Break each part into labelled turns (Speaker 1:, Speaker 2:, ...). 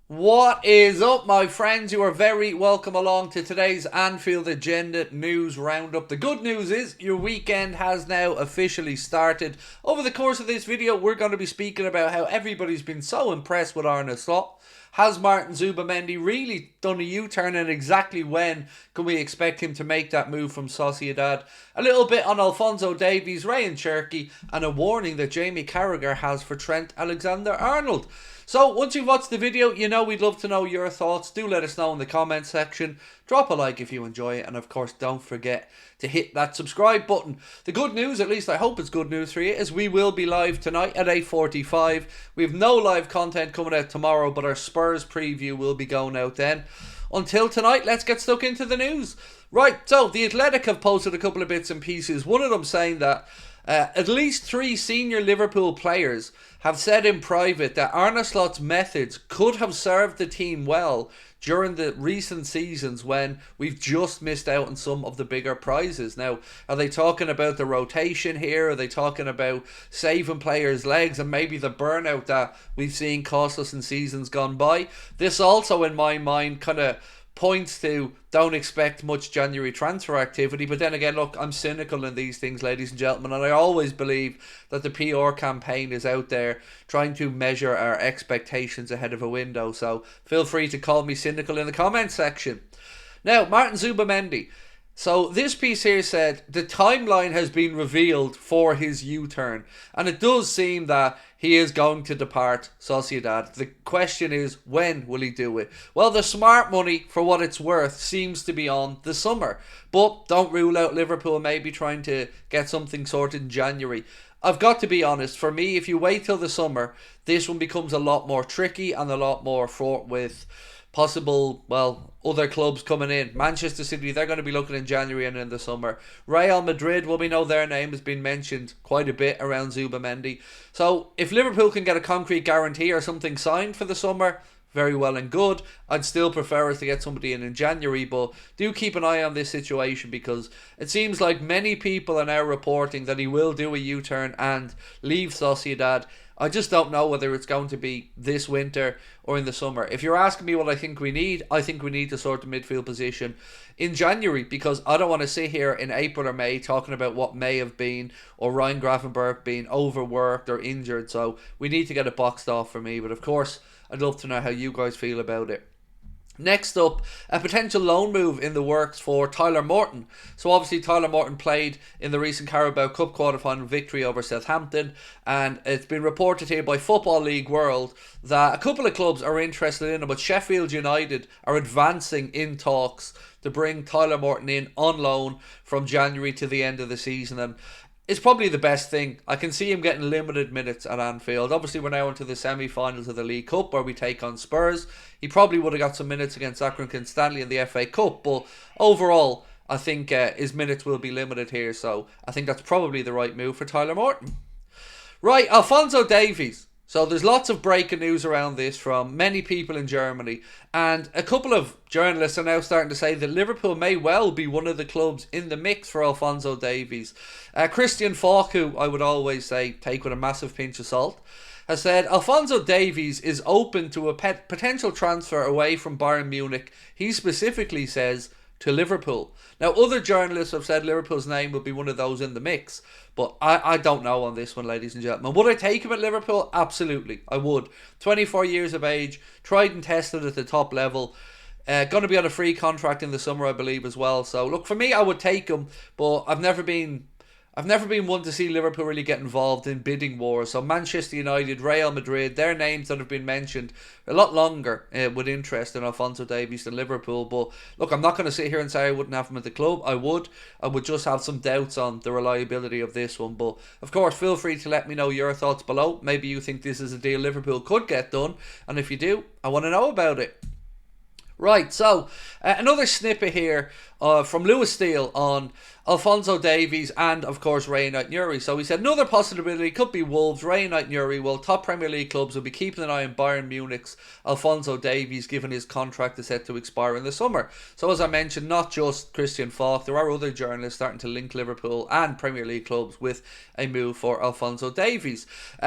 Speaker 1: What is up, my friends? You are very welcome along to today's Anfield Agenda news roundup. The good news is your weekend has now officially started. Over the course of this video, we're going to be speaking about how everybody's been so impressed with Arne Slot. Has Morton Zubimendi really done a U-turn, and exactly when can we expect him to make that move from Sociedad? A little bit on Alphonso Davies, Ray and Cherki, and a warning that Jamie Carragher has for Trent Alexander-Arnold. So once you've watched the video, you know we'd love to know your thoughts. Do let us know in the comments section. Drop a like if you enjoy it, and of course don't forget to hit that subscribe button. The good news, at least I hope it's good news for you, is we will be live tonight at 8:45. We have no live content coming out tomorrow, but our Spurs preview will be going out then. Until tonight, let's get stuck into the news. Right, so The Athletic have posted a couple of bits and pieces. One of them saying that at least 3 senior Liverpool players have said in private that Arne Slot's methods could have served the team well during the recent seasons when we've just missed out on some of the bigger prizes. Now, are they talking about the rotation here? Are they talking about saving players' legs and maybe the burnout that we've seen cost us in seasons gone by? This also, in my mind, kind of points to don't expect much January transfer activity. But then again, look, I'm cynical in these things, ladies and gentlemen, and I always believe that the PR campaign is out there trying to measure our expectations ahead of a window. So feel free to call me cynical in the comments section. Now, Morton Zubimendi. So this piece here said the timeline has been revealed for his U-turn, and it does seem that he is going to depart Sociedad. The question is, when will he do it? Well, the smart money, for what it's worth, seems to be on the summer, but don't rule out Liverpool maybe trying to get something sorted in January. I've got to be honest, for me, if you wait till the summer, this one becomes a lot more tricky and a lot more fraught with possible, other clubs coming in. Manchester City, they're going to be looking in January and in the summer. Real Madrid, well, we know their name has been mentioned quite a bit around Zubimendi. So if Liverpool can get a concrete guarantee or something signed for the summer, very well and good. I'd still prefer us to get somebody in January, but do keep an eye on this situation because it seems like many people are now reporting that he will do a U-turn and leave Sociedad. I just don't know whether it's going to be this winter or in the summer. If you're asking me what I think we need to sort the midfield position in January, because I don't want to sit here in April or May talking about what may have been, or Ryan Gravenberch being overworked or injured. So we need to get it boxed off for me. But of course, I'd love to know how you guys feel about it. Next up, a potential loan move in the works for Tyler Morton. So obviously Tyler Morton played in the recent Carabao Cup quarter-final victory over Southampton, and it's been reported here by Football League World that a couple of clubs are interested in him, but Sheffield United are advancing in talks to bring Tyler Morton in on loan from January to the end of the season, and it's probably the best thing. I can see him getting limited minutes at Anfield. Obviously, we're now into the semi-finals of the League Cup where we take on Spurs. He probably would have got some minutes against Accrington Stanley in the FA Cup, but overall, I think his minutes will be limited here, so I think that's probably the right move for Tyler Morton. Right, Alphonso Davies. So there's lots of breaking news around this from many people in Germany, and a couple of journalists are now starting to say that Liverpool may well be one of the clubs in the mix for Alphonso Davies. Christian Falk, who I would always say take with a massive pinch of salt, has said Alphonso Davies is open to a potential transfer away from Bayern Munich. He specifically says to Liverpool. Now, other journalists have said Liverpool's name will be one of those in the mix, but I don't know on this one, ladies and gentlemen. Would I take him at Liverpool? Absolutely, I would. 24 years of age, tried and tested at the top level. Going to be on a free contract in the summer, I believe, as well. So, look, for me, I would take him, but I've never been one to see Liverpool really get involved in bidding wars. So Manchester United, Real Madrid, their names that have been mentioned a lot longer with interest in Alphonso Davies than Liverpool. But look, I'm not going to sit here and say I wouldn't have him at the club. I would just have some doubts on the reliability of this one. But of course, feel free to let me know your thoughts below. Maybe you think this is a deal Liverpool could get done, and if you do, I want to know about it. Right, so Another snippet here from Lewis Steele on Alphonso Davies and, of course, Ray Knight-Nuri. So he said another possibility could be Wolves, Ray Knight-Nuri. Well, top Premier League clubs will be keeping an eye on Bayern Munich's Alphonso Davies, given his contract is set to expire in the summer. So as I mentioned, not just Christian Falk, there are other journalists starting to link Liverpool and Premier League clubs with a move for Alphonso Davies.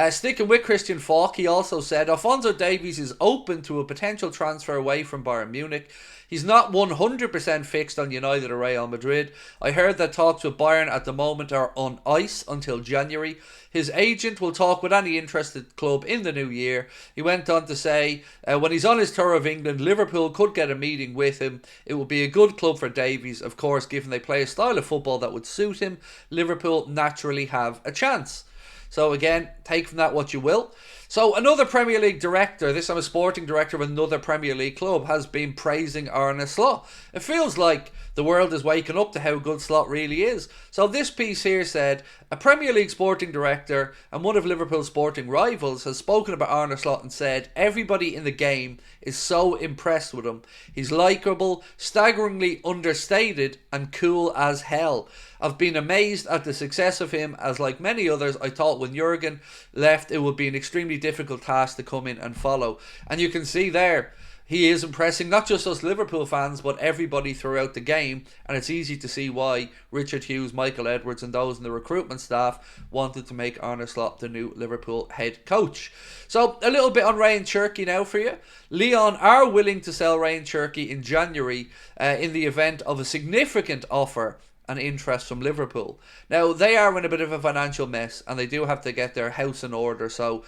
Speaker 1: Sticking with Christian Falk, he also said Alphonso Davies is open to a potential transfer away from Bayern Munich. He's not 100% fixed on United or Real Madrid. I heard that talks with Bayern at the moment are on ice until January. His agent will talk with any interested club in the new year. He went on to say, when he's on his tour of England, Liverpool could get a meeting with him. It will be a good club for Davies, of course, given they play a style of football that would suit him. Liverpool naturally have a chance. So again, take from that what you will. So another Premier League director, this time a sporting director of another Premier League club, has been praising Arne Slot. It feels like the world is waking up to how good Slot really is. So this piece here said, a Premier League sporting director and one of Liverpool's sporting rivals has spoken about Arne Slot and said, everybody in the game is so impressed with him. He's likeable, staggeringly understated and cool as hell. I've been amazed at the success of him, as like many others, I thought when Jurgen left it would be an extremely difficult task to come in and follow. And you can see there, he is impressing not just us Liverpool fans, but everybody throughout the game. And it's easy to see why Richard Hughes, Michael Edwards and those in the recruitment staff wanted to make Arne Slot the new Liverpool head coach. So a little bit on Ryan Cherki now for you. Lyon are willing to sell Ryan Cherki in January in the event of a significant offer and interest from Liverpool. Now, they are in a bit of a financial mess and they do have to get their house in order. So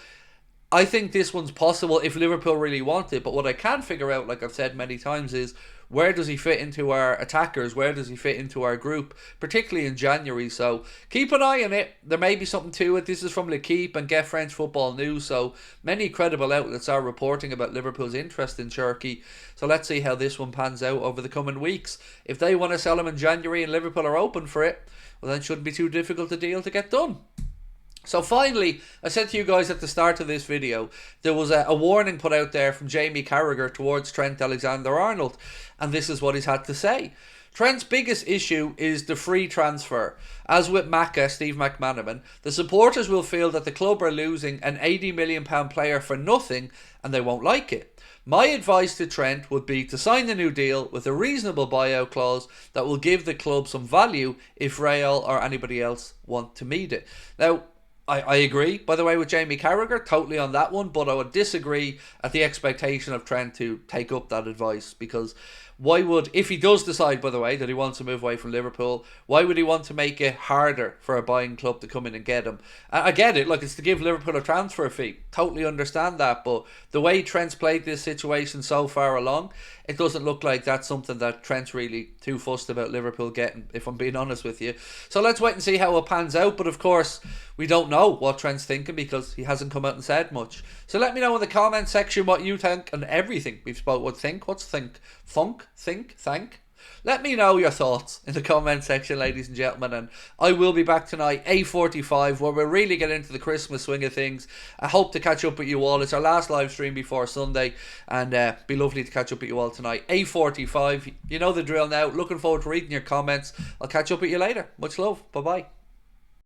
Speaker 1: I think this one's possible if Liverpool really want it. But what I can't figure out, like I've said many times, is where does he fit into our attackers? Where does he fit into our group? Particularly in January. So keep an eye on it. There may be something to it. This is from L'Equipe and Get French Football News. So many credible outlets are reporting about Liverpool's interest in Cherki. So let's see how this one pans out over the coming weeks. If they want to sell him in January and Liverpool are open for it, well, then it shouldn't be too difficult a deal to get done. So finally, I said to you guys at the start of this video, there was a warning put out there from Jamie Carragher towards Trent Alexander-Arnold, and this is what he's had to say. Trent's biggest issue is the free transfer. As with Macca, Steve McManaman, the supporters will feel that the club are losing an £80 million player for nothing and they won't like it. My advice to Trent would be to sign the new deal with a reasonable buyout clause that will give the club some value if Real or anybody else want to meet it. Now, I agree, by the way, with Jamie Carragher, totally on that one, but I would disagree at the expectation of Trent to take up that advice, because why would, if he does decide, by the way, that he wants to move away from Liverpool, why would he want to make it harder for a buying club to come in and get him? I get it, look, it's to give Liverpool a transfer fee, totally understand that, but the way Trent's played this situation so far along, it doesn't look like that's something that Trent's really too fussed about Liverpool getting, if I'm being honest with you. So let's wait and see how it pans out, but of course, we don't know what Trent's thinking because he hasn't come out and said much. So let me know in the comment section what you think and everything we've spoke. What's think? Funk? Think? Thank? Let me know your thoughts in the comment section, ladies and gentlemen, and I will be back tonight, 8:45, where we'll really get into the Christmas swing of things. I hope to catch up with you all. It's our last live stream before Sunday, and be lovely to catch up with you all tonight, 8:45. You know the drill now. Looking forward to reading your comments. I'll catch up with you later. Much love. Bye-bye.